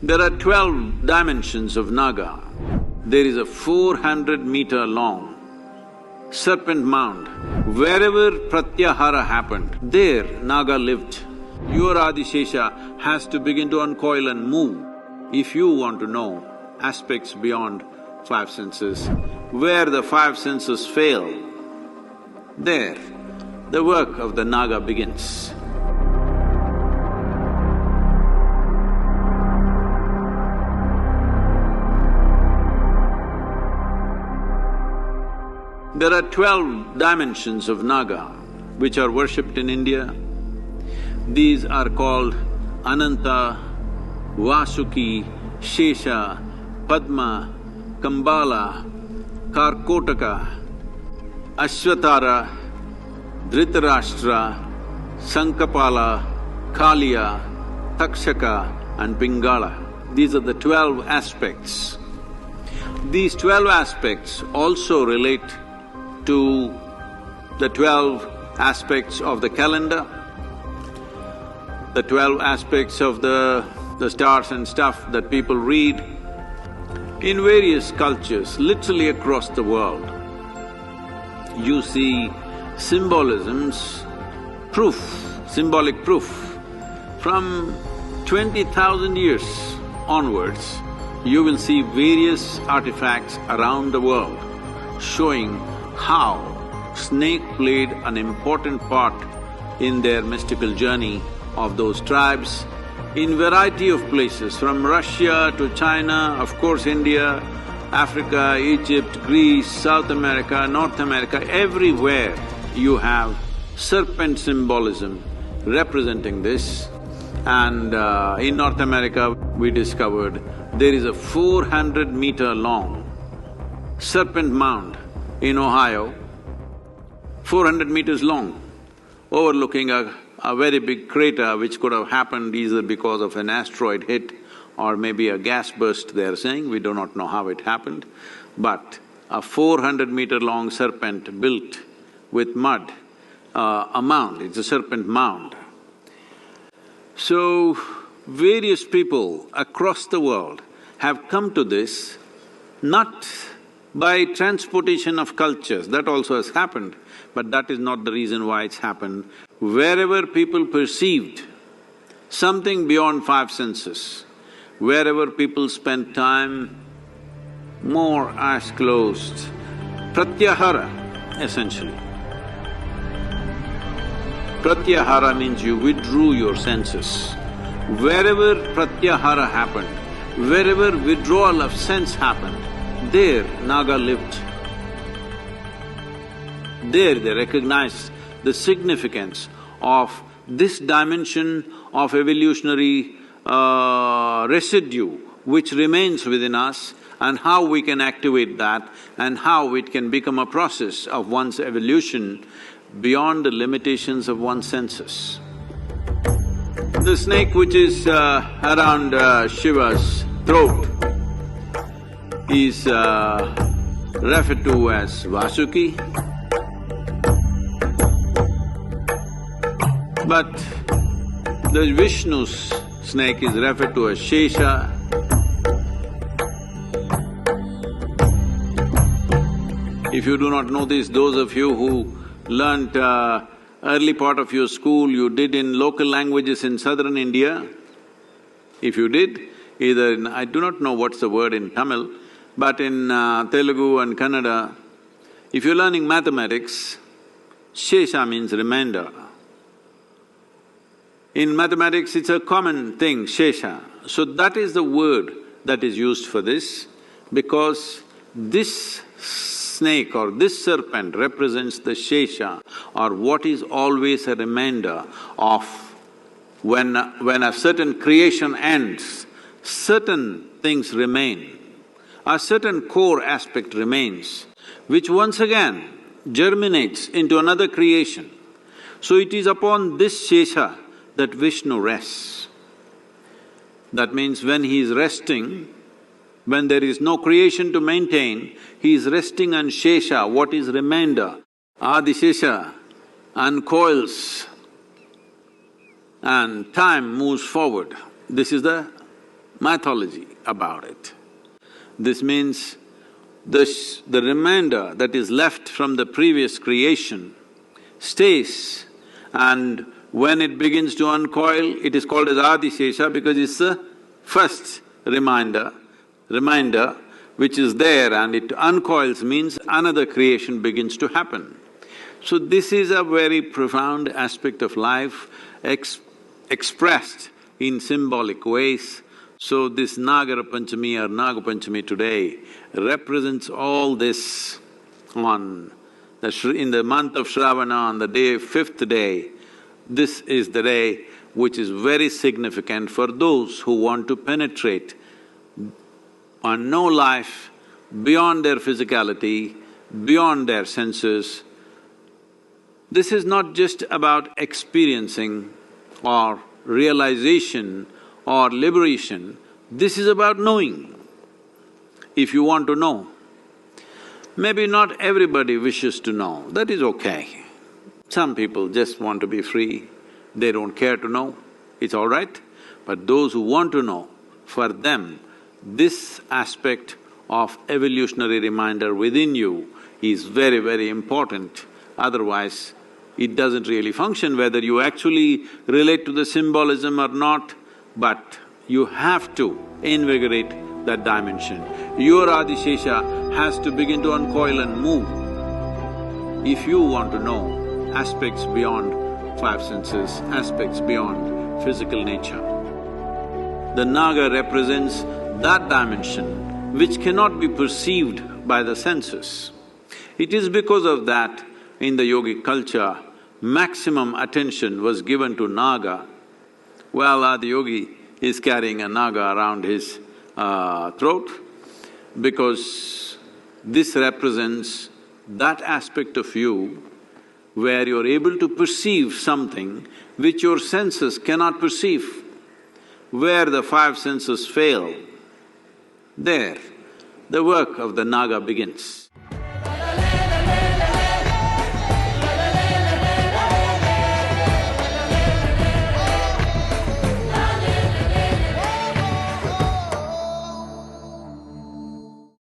There are 12 dimensions of Naga. There is a 400-meter long serpent mound. Wherever Pratyahara happened, there Naga lived. Your Adishesha has to begin to uncoil and move if you want to know aspects beyond five senses. Where the five senses fail, there the work of the Naga begins. There are 12 dimensions of Naga which are worshipped in India. These are called Ananta, Vasuki, Shesha, Padma, Kambala, Karkotaka, Ashvatara, Dhritarashtra, Sankapala, Kaliya, Takshaka and Pingala. These are the 12 aspects. These 12 aspects also relate to the 12 aspects of the calendar, the 12 aspects of the stars and stuff that people read. In various cultures, literally across the world, you see symbolisms, symbolic proof. From 20,000 years onwards, you will see various artifacts around the world showing how snake played an important part in their mystical journey of those tribes in variety of places, from Russia to China, of course India, Africa, Egypt, Greece, South America, North America, everywhere you have serpent symbolism representing this. And in North America, we discovered there is a 400-meter long serpent mound in Ohio, 400 meters long, overlooking a very big crater which could have happened either because of an asteroid hit or maybe a gas burst, they are saying. We do not know how it happened. But a 400-meter long serpent built with mud, a mound, it's a serpent mound. So, various people across the world have come to this not by transportation of cultures, that also has happened, but that is not the reason why it's happened. Wherever people perceived something beyond five senses, wherever people spent time, more eyes closed, pratyahara essentially. Pratyahara means you withdrew your senses. Wherever pratyahara happened, wherever withdrawal of sense happened, there Naga lived. There they recognized the significance of this dimension of evolutionary residue which remains within us and how we can activate that and how it can become a process of one's evolution beyond the limitations of one's senses. The snake which is around Shiva's throat is referred to as Vasuki, but the Vishnu's snake is referred to as Shesha. If you do not know this, those of you who learnt early part of your school, you did in local languages in southern India, if you did, either in… I do not know what's the word in Tamil, but in Telugu and Kannada, if you're learning mathematics, Shesha means remainder. In mathematics, it's a common thing, Shesha. So that is the word that is used for this, because this snake or this serpent represents the Shesha, or what is always a remainder of when a certain creation ends, certain things remain. A certain core aspect remains, which once again germinates into another creation. So it is upon this Shesha that Vishnu rests. That means when he is resting, when there is no creation to maintain, he is resting on Shesha, what is remainder. Adishesha uncoils and time moves forward. This is the mythology about it. This means the remainder that is left from the previous creation stays, and when it begins to uncoil, it is called as Adishesha because it's the first reminder which is there, and it uncoils means another creation begins to happen. So this is a very profound aspect of life expressed in symbolic ways. So this Nagara Panchami or Naga Panchami today represents all this in the month of Shravana, on the fifth day. This is the day which is very significant for those who want to penetrate and know life beyond their physicality, beyond their senses. This is not just about experiencing or realization or liberation, this is about knowing. If you want to know, maybe not everybody wishes to know, that is okay. Some people just want to be free, they don't care to know, it's all right. But those who want to know, for them, this aspect of evolutionary reminder within you is very, very important. Otherwise, it doesn't really function whether you actually relate to the symbolism or not, but you have to invigorate that dimension. Your Adishesha has to begin to uncoil and move. If you want to know aspects beyond five senses, aspects beyond physical nature, the Naga represents that dimension which cannot be perceived by the senses. It is because of that, in the yogic culture, maximum attention was given to Naga. Well, Adiyogi is carrying a Naga around his throat because this represents that aspect of you where you're able to perceive something which your senses cannot perceive. Where the five senses fail, there the work of the Naga begins.